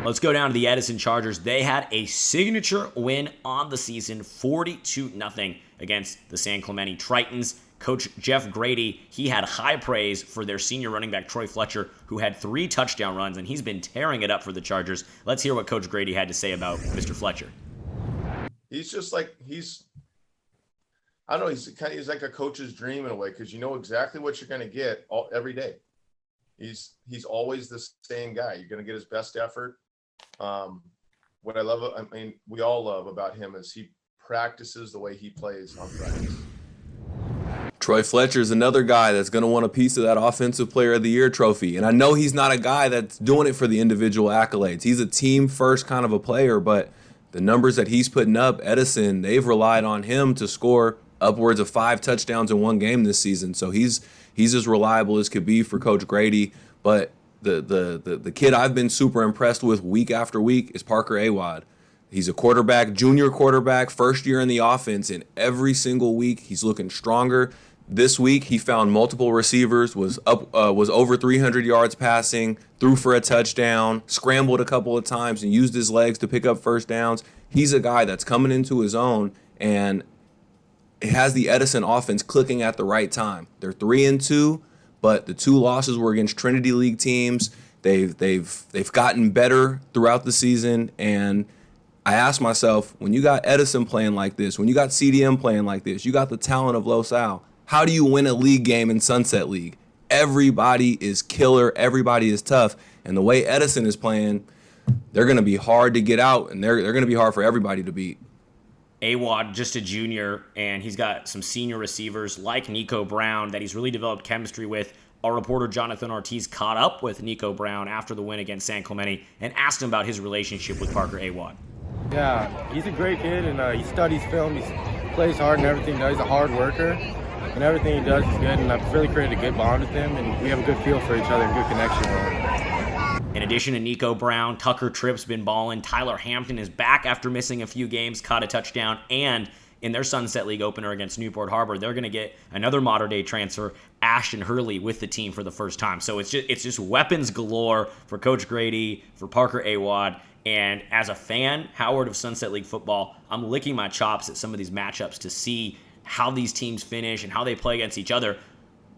Let's go down to the Edison Chargers. They had a signature win on the season, 42-0 against the San Clemente Tritons. Coach Jeff Grady, he had high praise for their senior running back, Troy Fletcher, who had 3 touchdown runs, and he's been tearing it up for the Chargers. Let's hear what Coach Grady had to say about Mr. Fletcher. He's just like, I don't know, he's like a coach's dream in a way, because you know exactly what you're going to get every day. He's always the same guy. You're going to get his best effort. What I love, I mean, we all love about him is he practices the way he plays on practice. Troy Fletcher is another guy that's going to want a piece of that Offensive Player of the Year trophy. And I know he's not a guy that's doing it for the individual accolades. He's a team-first kind of a player, but the numbers that he's putting up, Edison, they've relied on him to score upwards of 5 touchdowns in one game this season. So he's as reliable as could be for Coach Grady. But the kid I've been super impressed with week after week is Parker Awad. He's a quarterback, junior quarterback, first year in the offense, and every single week he's looking stronger. This week he found multiple receivers, was over 300 yards passing, threw for a touchdown, scrambled a couple of times, and used his legs to pick up first downs. He's a guy that's coming into his own, and it has the Edison offense clicking at the right time. They're 3-2, but the 2 losses were against Trinity League teams. They've gotten better throughout the season, and I asked myself, when you got Edison playing like this, when you got CDM playing like this, you got the talent of Los Al, how do you win a league game in Sunset League? Everybody is killer, everybody is tough, and the way Edison is playing, they're going to be hard to get out, and they're going to be hard for everybody to beat. Awad, just a junior, and he's got some senior receivers like Nico Brown that he's really developed chemistry with. Our reporter Jonathan Ortiz caught up with Nico Brown after the win against San Clemente and asked him about his relationship with Parker Awad. Yeah, he's a great kid, and he studies film. He plays hard and everything. He's a hard worker, and everything he does is good, and I've really created a good bond with him, and we have a good feel for each other and good connection. In addition to Nico Brown, Tucker Tripp's been balling. Tyler Hampton is back after missing a few games, caught a touchdown, and in their Sunset League opener against Newport Harbor, they're going to get another modern-day transfer, Ashton Hurley, with the team for the first time. So it's just weapons galore for Coach Grady, for Parker Awad, and as a fan, Howard, of Sunset League football, I'm licking my chops at some of these matchups to see how these teams finish and how they play against each other.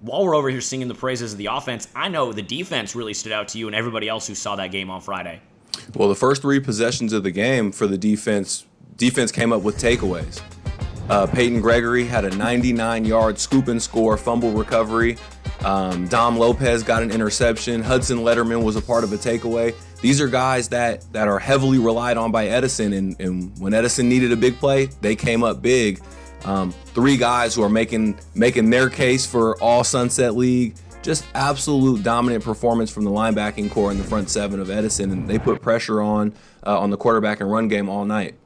While we're over here singing the praises of the offense, I know the defense really stood out to you and everybody else who saw that game on Friday. Well, the first 3 possessions of the game for the defense came up with takeaways. Peyton Gregory had a 99-yard scoop and score fumble recovery. Dom Lopez got an interception. Hudson Letterman was a part of a takeaway. These are guys that are heavily relied on by Edison, and when Edison needed a big play, they came up big. 3 guys who are making their case for all Sunset League. Just absolute dominant performance from the linebacking core in the front 7 of Edison, and they put pressure on the quarterback and run game all night.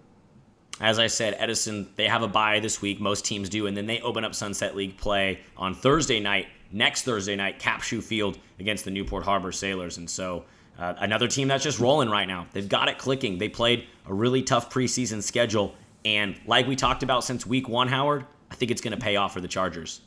As I said, Edison, they have a bye this week. Most teams do, and then they open up Sunset League play on Thursday night, next Thursday night, Capshaw Field against the Newport Harbor Sailors. And so another team that's just rolling right now. They've got it clicking. They played a really tough preseason schedule, and like we talked about since week 1, Howard, I think it's going to pay off for the Chargers.